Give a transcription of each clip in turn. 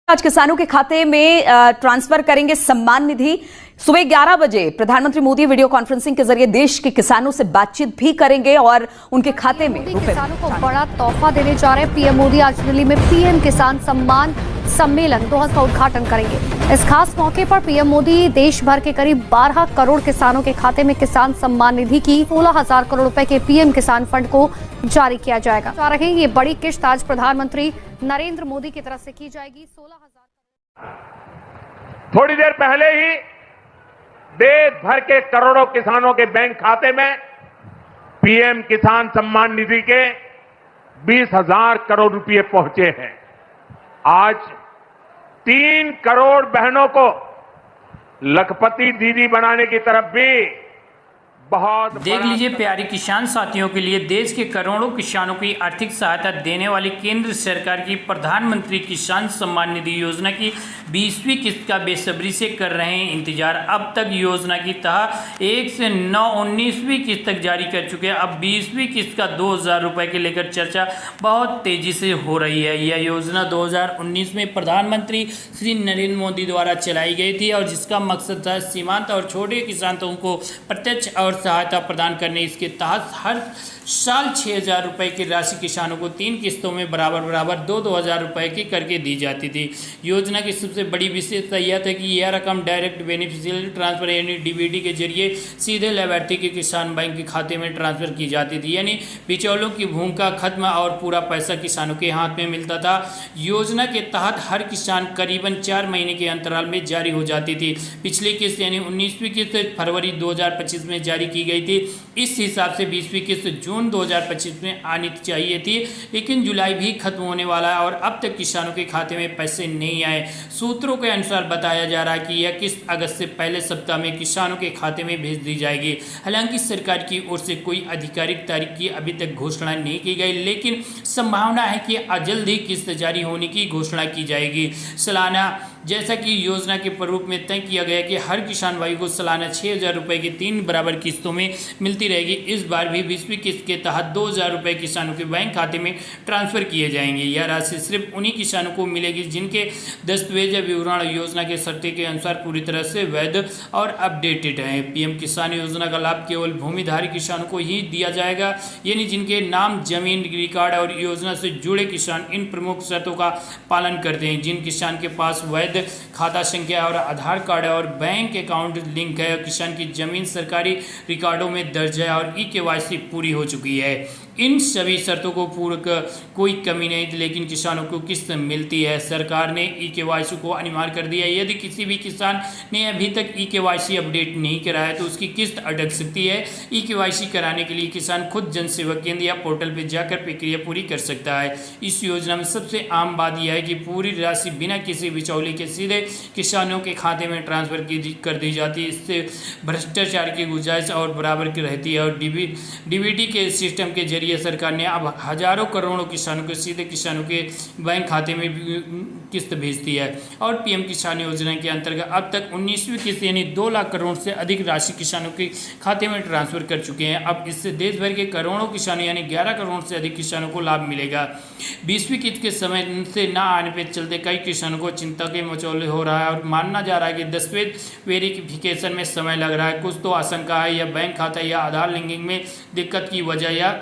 आज किसानों के खाते में ट्रांसफर करेंगे सम्मान निधि। सुबह 11 बजे प्रधानमंत्री मोदी वीडियो कॉन्फ्रेंसिंग के जरिए देश के किसानों से बातचीत भी करेंगे और उनके खाते में किसानों को बड़ा तोहफा देने जा रहे हैं। पीएम मोदी आज दिल्ली में पीएम किसान सम्मान सम्मेलन 2 का उद्घाटन करेंगे। इस खास मौके पर पीएम मोदी देश भर के करीब 12 करोड़ किसानों के खाते में किसान सम्मान निधि की 16,000 करोड़ रुपए के पीएम किसान फंड को जारी किया जाएगा। ये बड़ी किश्त आज प्रधानमंत्री नरेंद्र मोदी की तरफ से की जाएगी। 16,000। थोड़ी देर पहले ही देश भर के करोड़ों किसानों के बैंक खाते में पीएम किसान सम्मान निधि के 20,000 करोड़ रुपए पहुंचे हैं। आज 3 करोड़ बहनों को लखपति दीदी बनाने की तरफ भी बहुत देख लीजिए प्यारे किसान साथियों के लिए देश के करोड़ों किसानों की आर्थिक सहायता देने वाली केंद्र सरकार की प्रधानमंत्री किसान सम्मान निधि योजना की 20वीं किस्त का बेसब्री से कर रहे हैं इंतजार। अब तक योजना की तह 1 से 9 19वीं किस्त तक जारी कर चुके हैं। अब 20वीं किस्त का 2,000 रुपए के लेकर चर्चा बहुत तेजी से हो रही है। यह योजना 2019 में प्रधानमंत्री श्री नरेंद्र मोदी द्वारा चलाई गई थी और जिसका मकसद था सीमांत और छोटे किसानों को प्रत्यक्ष और सहायता प्रदान करने। इसके तहत हर साल 6,000 रुपए की राशि किसानों को 3 किस्तों में बराबर 2,000 रुपए की करके दी जाती थी। योजना की सबसे बड़ी विशेषता यह था कि यह रकम डायरेक्ट बेनिफिशियरी ट्रांसफर यानी डीबीटी के जरिए सीधे लाभार्थी के किसान बैंक के खाते में ट्रांसफर की जाती थी, यानी बिचौलों की भूमिका खत्म और पूरा पैसा किसानों के हाथ में मिलता था। योजना के तहत हर किसान करीबन 4 महीने के अंतराल में जारी हो जाती थी। पिछली किस्त यानी 19वीं किस्त फरवरी 2025 में जारी की गई थी। इस हिसाब से 20वीं किस्त जून 2025 में आनी चाहिए थी, लेकिन जुलाई भी खत्म होने वाला है और अब तक किसानों के खाते में पैसे नहीं आए। सूत्रों के अनुसार बताया जा रहा है कि यह किस्त अगस्त से पहले सप्ताह में किसानों के खाते में भेज दी जाएगी। हालांकि सरकार की ओर से कोई आधिकारिक तारीख की अभी तक घोषणा नहीं की गई, लेकिन संभावना है कि जल्द ही किस्त जारी होने की घोषणा की जाएगी। सालाना जैसा कि योजना के प्रारूप में तय किया गया कि हर किसान भाई को सालाना 6,000 रुपए की 3 बराबर किस्तों में मिलती रहेगी। इस बार भी 20वीं किस्त के तहत 2,000 रुपए किसानों के बैंक खाते में ट्रांसफर किए जाएंगे। यह राशि सिर्फ उन्हीं किसानों को मिलेगी जिनके दस्तावेज या विवरण योजना के शर्तें के अनुसार पूरी तरह से वैध और अपडेटेड है। पीएम किसान योजना का लाभ केवल भूमिधारी किसानों को ही दिया जाएगा, यानी जिनके नाम, जमीन रिकॉर्ड और योजना से जुड़े किसान इन प्रमुख शर्तों का पालन करते हैं। जिन किसान के पास वैध खाता संख्या और आधार कार्ड और बैंक अकाउंट लिंक है, किसान की जमीन सरकारी रिकॉर्डों में दर्ज है और ई-केवाईसी पूरी हो चुकी है, इन सभी शर्तों को पूरा कोई कमी नहीं थी, लेकिन किसानों को किस्त मिलती है। सरकार ने ई-केवाईसी को अनिवार्य कर दिया है। यदि किसी भी किसान ने अभी तक ई-केवाईसी अपडेट नहीं कराया तो उसकी किस्त अटक सकती है। ई-केवाईसी कराने के लिए किसान खुद जन सेवा केंद्र या पोर्टल पर जाकर प्रक्रिया पूरी कर सकता है। इस योजना में सबसे आम बात यह है कि पूरी राशि बिना किसी बिचौली के सीधे किसानों के खाते में ट्रांसफर कर दी जाती है। इससे भ्रष्टाचार की गुंजाइश और बराबर की रहती है और डीबीटी के सिस्टम के जरिए सरकार ने अब हजारों करोड़ों किसानों को सीधे किसानों के बैंक खाते में किस्त भेजती है। और पीएम किसान योजना के अंतर्गत अब तक 19वीं किस्त यानी 2 लाख करोड़ से अधिक राशि किसानों के खाते में ट्रांसफर कर चुके हैं। अब इससे देश भर के करोड़ों किसानों यानी 11 करोड़ से अधिक किसानों को लाभ मिलेगा। 20वीं किस्त के समय से न आने पर चलते कई किसानों को चिंता के मचौले हो रहा है और मानना जा रहा है कि दस्तावेज वेरिफिकेशन में समय लग रहा है। कुछ तो आशंका है या बैंक खाता या आधार लिंकिंग में दिक्कत की वजह या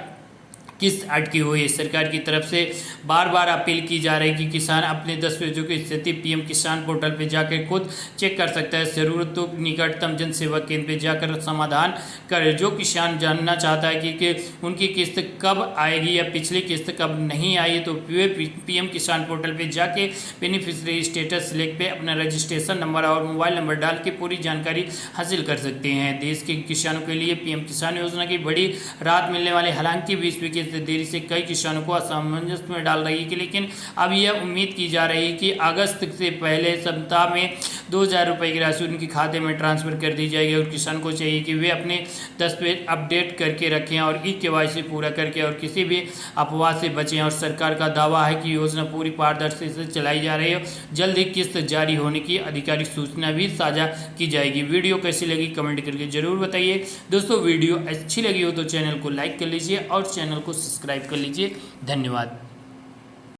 किस्त अटकी हुई है। सरकार की तरफ से बार बार अपील की जा रही है कि किसान अपने दस्तावेजों की स्थिति पीएम किसान पोर्टल पर जाकर खुद चेक कर सकता है। जरूरत तो निकटतम जन सेवा केंद्र पर जाकर समाधान करे। जो किसान जानना चाहता है कि उनकी किस्त कब आएगी या पिछली किस्त कब नहीं आई तो वे पीएम किसान पोर्टल पर जाके बेनिफिशियरी स्टेटस सिलेक्ट पे अपना रजिस्ट्रेशन नंबर और मोबाइल नंबर डाल के पूरी जानकारी हासिल कर सकते हैं। देश के किसानों के लिए पीएम किसान योजना की बड़ी राहत मिलने वाली। हालांकि 20वीं देरी से कई किसानों को असमंजस में डाल रही है, लेकिन अब यह उम्मीद की जा रही है कि अगस्त से पहले सप्ताह में 2,000 रुपए की राशि उनके खाते में ट्रांसफर कर दी जाएगी। और किसान को चाहिए कि वे अपने दस्तावेज अपडेट करके रखें और ई-केवाईसी पूरा करके और किसी भी अफवाह से बचें। और सरकार का दावा है कि योजना पूरी पारदर्शिता से चलाई जा रही है। जल्द ही किस्त जारी होने की आधिकारिक सूचना भी साझा की जाएगी। वीडियो कैसी लगी कमेंट करके जरूर बताइए। दोस्तों वीडियो अच्छी लगी हो तो चैनल को लाइक कर लीजिए और चैनल को सब्सक्राइब कर लीजिए। धन्यवाद।